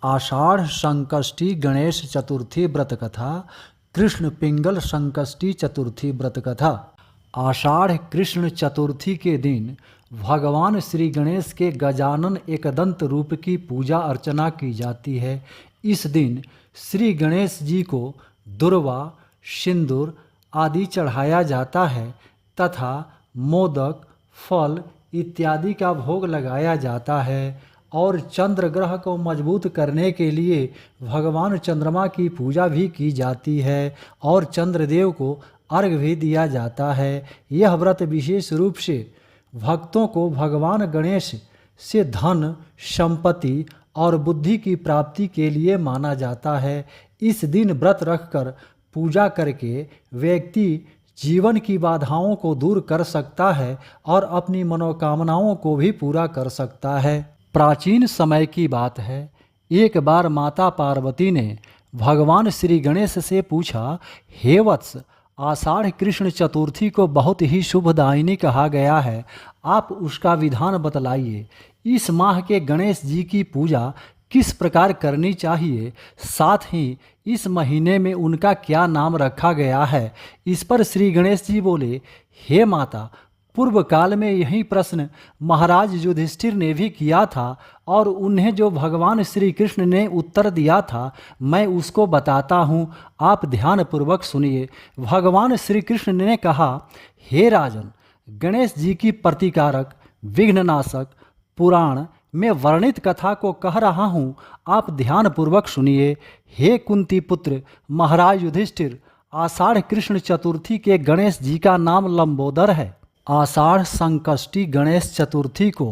आषाढ़ संकष्टी गणेश चतुर्थी व्रत कथा। कृष्ण पिंगल संकष्टी चतुर्थी व्रत कथा। आषाढ़ कृष्ण चतुर्थी के दिन भगवान श्री गणेश के गजानन एकदंत रूप की पूजा अर्चना की जाती है। इस दिन श्री गणेश जी को दुर्वा, सिंदूर आदि चढ़ाया जाता है तथा मोदक, फल इत्यादि का भोग लगाया जाता है और चंद्र ग्रह को मजबूत करने के लिए भगवान चंद्रमा की पूजा भी की जाती है और चंद्रदेव को अर्घ भी दिया जाता है। यह व्रत विशेष रूप से भक्तों को भगवान गणेश से धन, संपत्ति और बुद्धि की प्राप्ति के लिए माना जाता है। इस दिन व्रत रखकर पूजा करके व्यक्ति जीवन की बाधाओं को दूर कर सकता है और अपनी मनोकामनाओं को भी पूरा कर सकता है। प्राचीन समय की बात है, एक बार माता पार्वती ने भगवान श्री गणेश से पूछा, हे वत्स, आषाढ़ कृष्ण चतुर्थी को बहुत ही शुभदायिनी कहा गया है, आप उसका विधान बतलाइए। इस माह के गणेश जी की पूजा किस प्रकार करनी चाहिए, साथ ही इस महीने में उनका क्या नाम रखा गया है। इस पर श्री गणेश जी बोले, हे माता, पूर्व काल में यही प्रश्न महाराज युधिष्ठिर ने भी किया था और उन्हें जो भगवान श्री कृष्ण ने उत्तर दिया था मैं उसको बताता हूँ, आप ध्यानपूर्वक सुनिए। भगवान श्री कृष्ण ने कहा, हे राजन, गणेश जी की प्रतिकारक, विघ्ननाशक पुराण में वर्णित कथा को कह रहा हूँ, आप ध्यानपूर्वक सुनिए। हे कुंती पुत्र महाराज युधिष्ठिर, आषाढ़ कृष्ण चतुर्थी के गणेश जी का नाम लंबोदर है। आषाढ़ संकष्टी गणेश चतुर्थी को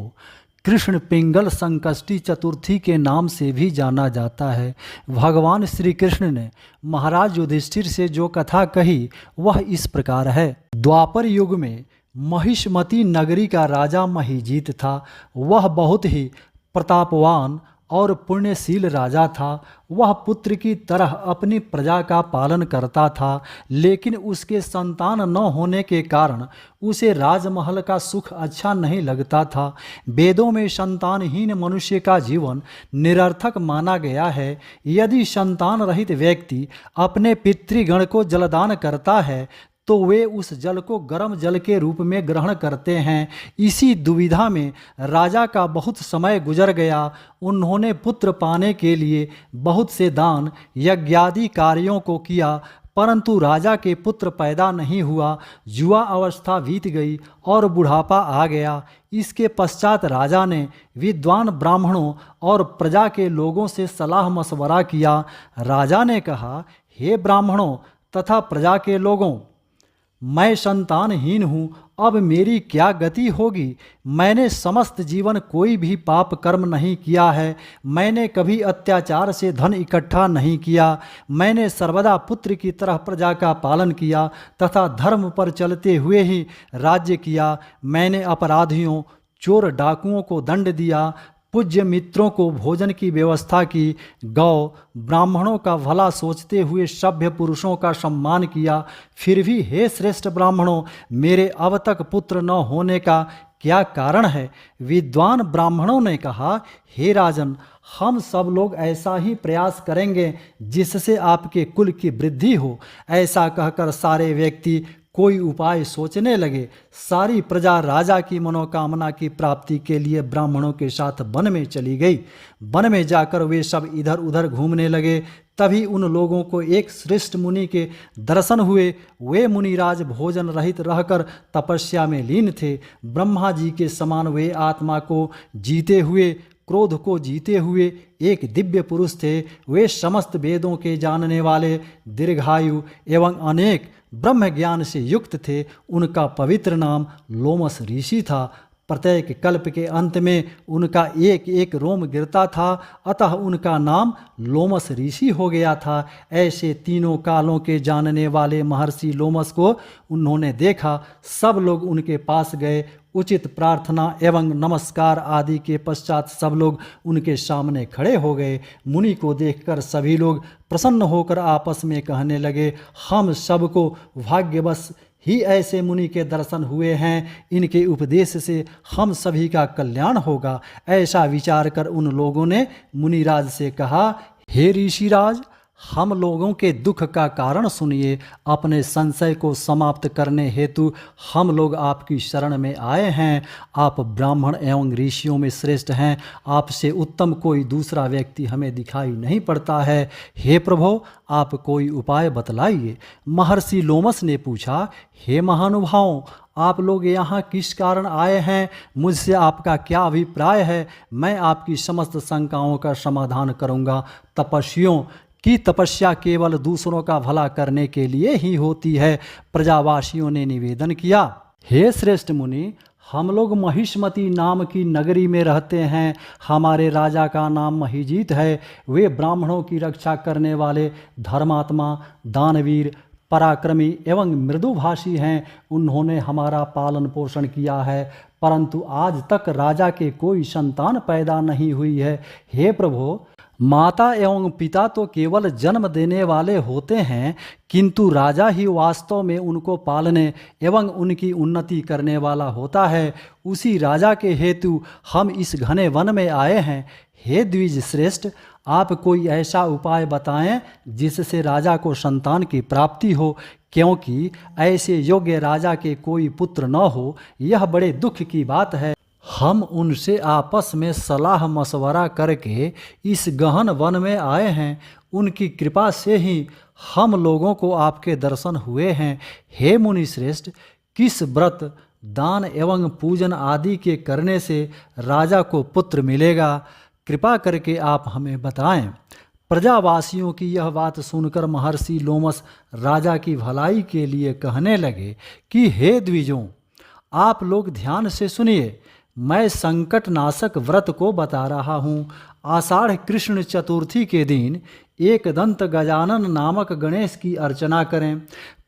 कृष्ण पिंगल संकष्टी चतुर्थी के नाम से भी जाना जाता है। भगवान श्री कृष्ण ने महाराज युधिष्ठिर से जो कथा कही वह इस प्रकार है। द्वापर युग में महिष्मती नगरी का राजा महीजीत था। वह बहुत ही प्रतापवान और पुण्यशील राजा था। वह पुत्र की तरह अपनी प्रजा का पालन करता था, लेकिन उसके संतान न होने के कारण उसे राजमहल का सुख अच्छा नहीं लगता था। वेदों में संतानहीन मनुष्य का जीवन निरर्थक माना गया है। यदि संतान रहित व्यक्ति अपने पितृगण को जलदान करता है तो वे उस जल को गर्म जल के रूप में ग्रहण करते हैं। इसी दुविधा में राजा का बहुत समय गुजर गया। उन्होंने पुत्र पाने के लिए बहुत से दान यज्ञादि कार्यों को किया, परंतु राजा के पुत्र पैदा नहीं हुआ। युवा अवस्था बीत गई और बुढ़ापा आ गया। इसके पश्चात राजा ने विद्वान ब्राह्मणों और प्रजा के लोगों से सलाह मशवरा किया। राजा ने कहा, हे ब्राह्मणों तथा प्रजा के लोगों, मैं संतानहीन हूँ, अब मेरी क्या गति होगी। मैंने समस्त जीवन कोई भी पाप कर्म नहीं किया है। मैंने कभी अत्याचार से धन इकट्ठा नहीं किया। मैंने सर्वदा पुत्र की तरह प्रजा का पालन किया तथा धर्म पर चलते हुए ही राज्य किया। मैंने अपराधियों, चोर डाकुओं को दंड दिया, पूज्य मित्रों को भोजन की व्यवस्था की, गौ ब्राह्मणों का भला सोचते हुए सभ्य पुरुषों का सम्मान किया। फिर भी हे श्रेष्ठ ब्राह्मणों, मेरे अब तक पुत्र न होने का क्या कारण है। विद्वान ब्राह्मणों ने कहा, हे राजन, हम सब लोग ऐसा ही प्रयास करेंगे जिससे आपके कुल की वृद्धि हो। ऐसा कहकर सारे व्यक्ति कोई उपाय सोचने लगे। सारी प्रजा राजा की मनोकामना की प्राप्ति के लिए ब्राह्मणों के साथ वन में चली गई। वन में जाकर वे सब इधर उधर घूमने लगे। तभी उन लोगों को एक श्रेष्ठ मुनि के दर्शन हुए। वे मुनिराज भोजन रहित रहकर तपस्या में लीन थे। ब्रह्मा जी के समान वे आत्मा को जीते हुए, क्रोध को जीते हुए एक दिव्य पुरुष थे। वे समस्त वेदों के जानने वाले, दीर्घायु एवं अनेक ब्रह्म ज्ञान से युक्त थे। उनका पवित्र नाम लोमस ऋषि था। प्रत्येक कल्प के अंत में उनका एक एक रोम गिरता था, अतः उनका नाम लोमस ऋषि हो गया था। ऐसे तीनों कालों के जानने वाले महर्षि लोमस को उन्होंने देखा। सब लोग उनके पास गए। उचित प्रार्थना एवं नमस्कार आदि के पश्चात सब लोग उनके सामने खड़े हो गए। मुनि को देखकर सभी लोग प्रसन्न होकर आपस में कहने लगे, हम सबको भाग्यवश ही ऐसे मुनि के दर्शन हुए हैं, इनके उपदेश से हम सभी का कल्याण होगा। ऐसा विचार कर उन लोगों ने मुनिराज से कहा, हे ऋषिराज, हम लोगों के दुख का कारण सुनिए। अपने संशय को समाप्त करने हेतु हम लोग आपकी शरण में आए हैं। आप ब्राह्मण एवं ऋषियों में श्रेष्ठ हैं। आपसे उत्तम कोई दूसरा व्यक्ति हमें दिखाई नहीं पड़ता है। हे प्रभो, आप कोई उपाय बतलाइए। महर्षि लोमस ने पूछा, हे महानुभावों, आप लोग यहाँ किस कारण आए हैं? मुझसे आपका क्या अभिप्राय है? मैं आपकी समस्त शंकाओं का समाधान करूँगा। तपस्वियों की तपस्या केवल दूसरों का भला करने के लिए ही होती है। प्रजावासियों ने निवेदन किया, हे श्रेष्ठ मुनि, हम लोग महिष्मती नाम की नगरी में रहते हैं। हमारे राजा का नाम महिजीत है। वे ब्राह्मणों की रक्षा करने वाले धर्मात्मा, दानवीर, पराक्रमी एवं मृदुभाषी हैं। उन्होंने हमारा पालन पोषण किया है, परंतु आज तक राजा के कोई संतान पैदा नहीं हुई है। हे प्रभु, माता एवं पिता तो केवल जन्म देने वाले होते हैं, किंतु राजा ही वास्तव में उनको पालने एवं उनकी उन्नति करने वाला होता है। उसी राजा के हेतु हम इस घने वन में आए हैं। हे द्विज श्रेष्ठ, आप कोई ऐसा उपाय बताएं जिससे राजा को संतान की प्राप्ति हो, क्योंकि ऐसे योग्य राजा के कोई पुत्र न हो, यह बड़े दुख की बात है। हम उनसे आपस में सलाह मशवरा करके इस गहन वन में आए हैं। उनकी कृपा से ही हम लोगों को आपके दर्शन हुए हैं। हे मुनि श्रेष्ठ, किस व्रत, दान एवं पूजन आदि के करने से राजा को पुत्र मिलेगा? कृपा करके आप हमें बताएं। प्रजावासियों की यह बात सुनकर महर्षि लोमस राजा की भलाई के लिए कहने लगे कि हे द्विजों, आप लोग ध्यान से सुनिए। मैं संकट नाशक व्रत को बता रहा हूँ। आषाढ़ कृष्ण चतुर्थी के दिन एक दंत गजानन नामक गणेश की अर्चना करें।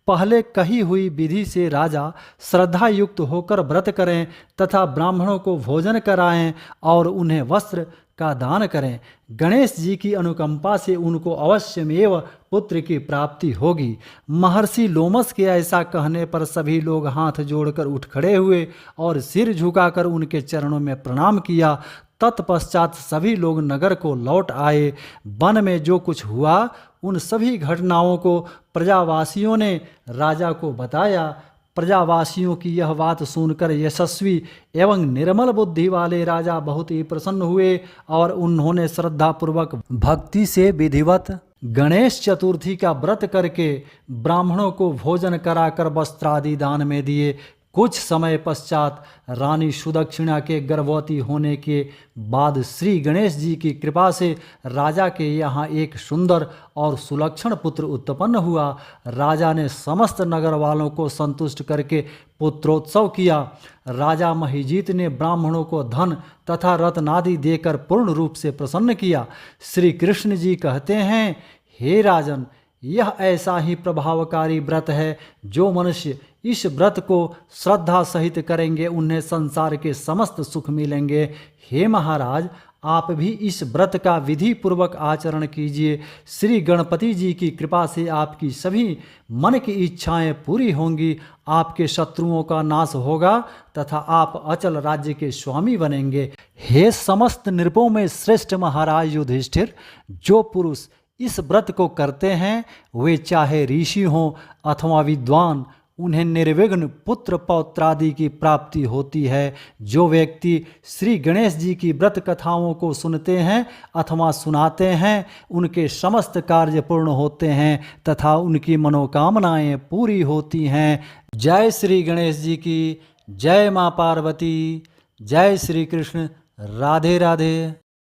पहले कही हुई विधि से राजा श्रद्धा युक्त होकर व्रत करें तथा ब्राह्मणों को भोजन कराएं और उन्हें वस्त्र का दान करें। गणेश जी की अनुकंपा से उनको अवश्यमेव पुत्र की प्राप्ति होगी। महर्षि लोमस के ऐसा कहने पर सभी लोग हाथ जोड़कर उठ खड़े हुए और सिर झुकाकर उनके चरणों में प्रणाम किया। तत्पश्चात सभी लोग नगर को लौट आए। वन में जो कुछ हुआ उन सभी घटनाओं को प्रजावासियों ने राजा को बताया। प्रजावासियों की यह बात सुनकर यशस्वी एवं निर्मल बुद्धि वाले राजा बहुत ही प्रसन्न हुए और उन्होंने श्रद्धापूर्वक भक्ति से विधिवत गणेश चतुर्थी का व्रत करके ब्राह्मणों को भोजन कराकर वस्त्रादि दान में दिए। कुछ समय पश्चात रानी सुदक्षिणा के गर्भवती होने के बाद श्री गणेश जी की कृपा से राजा के यहाँ एक सुंदर और सुलक्षण पुत्र उत्पन्न हुआ। राजा ने समस्त नगर वालों को संतुष्ट करके पुत्रोत्सव किया। राजा महिजीत ने ब्राह्मणों को धन तथा रत्नादि देकर पूर्ण रूप से प्रसन्न किया। श्री कृष्ण जी कहते हैं, हे राजन, यह ऐसा ही प्रभावकारी व्रत है। जो मनुष्य इस व्रत को श्रद्धा सहित करेंगे उन्हें संसार के समस्त सुख मिलेंगे। हे महाराज, आप भी इस व्रत का विधि पूर्वक आचरण कीजिए। श्री गणपति जी की कृपा से आपकी सभी मन की इच्छाएं पूरी होंगी। आपके शत्रुओं का नाश होगा तथा आप अचल राज्य के स्वामी बनेंगे। हे समस्त नृपों में श्रेष्ठ महाराज युधिष्ठिर, जो पुरुष इस व्रत को करते हैं वे चाहे ऋषि हों अथवा विद्वान, उन्हें निर्विघ्न पुत्र पौत्रादि की प्राप्ति होती है। जो व्यक्ति श्री गणेश जी की व्रत कथाओं को सुनते हैं अथवा सुनाते हैं उनके समस्त कार्य पूर्ण होते हैं तथा उनकी मनोकामनाएं पूरी होती हैं। जय श्री गणेश जी की, जय माँ पार्वती, जय श्री कृष्ण, राधे राधे।